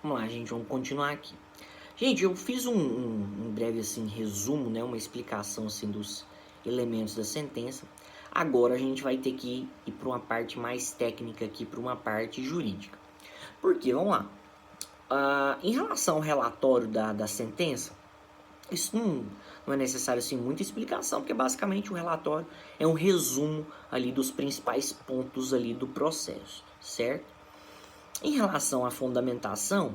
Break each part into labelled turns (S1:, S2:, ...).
S1: Vamos lá, gente, vamos continuar aqui. Gente, eu fiz um breve assim, resumo, né, uma explicação assim, dos elementos da sentença. Agora a gente vai ter que ir para uma parte mais técnica aqui, para uma parte jurídica. Por quê? Vamos lá. Em relação ao relatório da sentença, isso não é necessário assim, muita explicação, porque basicamente o relatório é um resumo ali dos principais pontos ali do processo, certo? Em relação à fundamentação,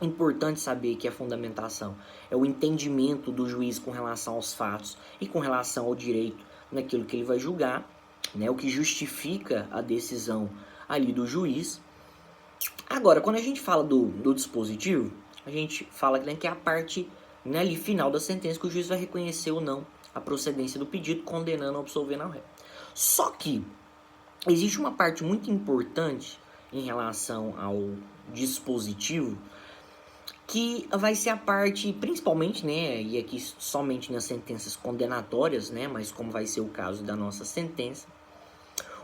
S1: é importante saber que a fundamentação é o entendimento do juiz com relação aos fatos e com relação ao direito naquilo que ele vai julgar, né, o que justifica a decisão ali do juiz. Agora, quando a gente fala do dispositivo, a gente fala que é a parte, né, ali final da sentença que o juiz vai reconhecer ou não a procedência do pedido, condenando ou absolvendo ao réu. Só que existe uma parte muito importante em relação ao dispositivo, que vai ser a parte, principalmente, né, e aqui somente nas sentenças condenatórias, né, mas como vai ser o caso da nossa sentença,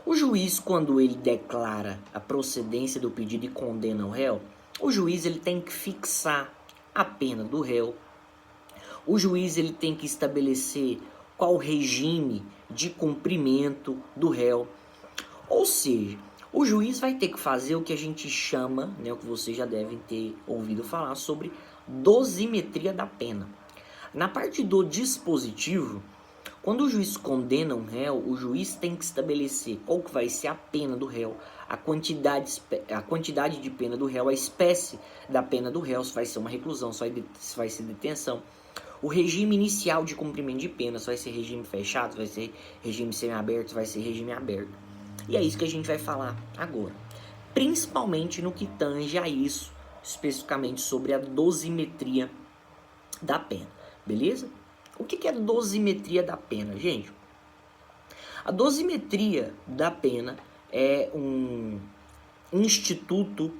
S1: o juiz, quando ele declara a procedência do pedido e condena o réu, o juiz ele tem que fixar a pena do réu, o juiz ele tem que estabelecer qual regime de cumprimento do réu, ou seja, o juiz vai ter que fazer o que a gente chama, né, o que vocês já devem ter ouvido falar sobre dosimetria da pena. Na parte do dispositivo, quando o juiz condena um réu, o juiz tem que estabelecer qual que vai ser a pena do réu, a quantidade de pena do réu, a espécie da pena do réu, se vai ser uma reclusão, se vai ser detenção, o regime inicial de cumprimento de pena, se vai ser regime fechado, se vai ser regime semiaberto, se vai ser regime aberto. E é isso que a gente vai falar agora, principalmente no que tange a isso, especificamente sobre a dosimetria da pena, beleza? O que é dosimetria da pena, gente? A dosimetria da pena é um instituto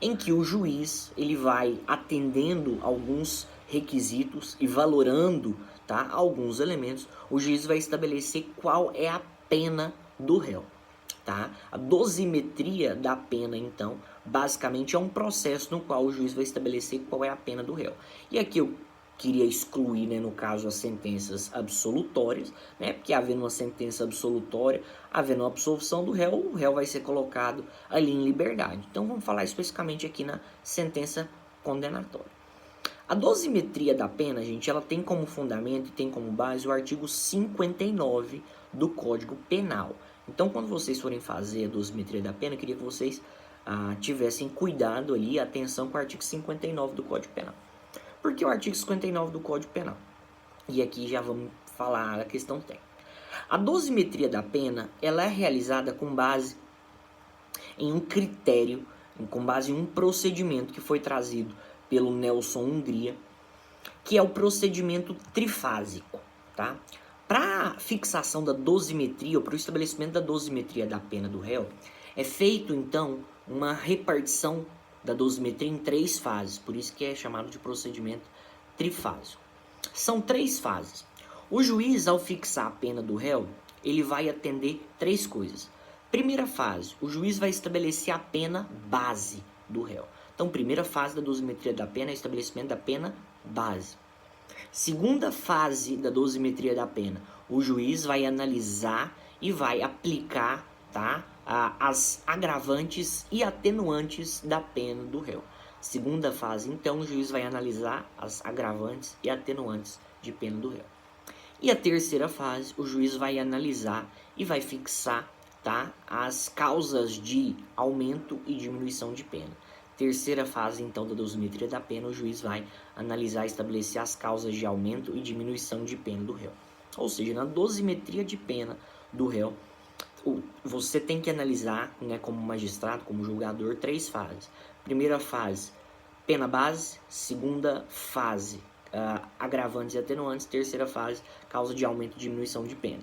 S1: em que o juiz ele vai atendendo alguns requisitos e valorando, tá, alguns elementos. O juiz vai estabelecer qual é a pena do réu. Tá? A dosimetria da pena, então, basicamente é um processo no qual o juiz vai estabelecer qual é a pena do réu. E aqui eu queria excluir, né, no caso, as sentenças absolutórias, né, porque havendo uma sentença absolutória, havendo uma absolvição do réu, o réu vai ser colocado ali em liberdade. Então vamos falar especificamente aqui na sentença condenatória. A dosimetria da pena, gente, ela tem como fundamento e tem como base o artigo 59 do Código Penal. Então, quando vocês forem fazer a dosimetria da pena, eu queria que vocês tivessem cuidado ali, atenção com o artigo 59 do Código Penal. Por que o artigo 59 do Código Penal? E aqui já vamos falar a questão técnica. A dosimetria da pena, ela é realizada com base em um critério, com base em um procedimento que foi trazido pelo Nelson Hungria, que é o procedimento trifásico, tá? Para fixação da dosimetria, ou para o estabelecimento da dosimetria da pena do réu, é feito, então, uma repartição da dosimetria em 3 fases, por isso que é chamado de procedimento trifásico. São 3 fases. O juiz, ao fixar a pena do réu, ele vai atender 3 coisas. Primeira fase, o juiz vai estabelecer a pena base do réu. Então, primeira fase da dosimetria da pena é o estabelecimento da pena base. Segunda fase da dosimetria da pena, o juiz vai analisar e vai aplicar, tá, as agravantes e atenuantes da pena do réu. Segunda fase, então, o juiz vai analisar as agravantes e atenuantes de pena do réu. E a terceira fase, o juiz vai analisar e vai fixar, tá, as causas de aumento e diminuição de pena. Terceira fase, então, da dosimetria da pena, o juiz vai analisar e estabelecer as causas de aumento e diminuição de pena do réu. Ou seja, na dosimetria de pena do réu, você tem que analisar, né, como magistrado, como julgador, 3 fases. Primeira fase, pena base. Segunda fase, agravantes e atenuantes. Terceira fase, causa de aumento e diminuição de pena.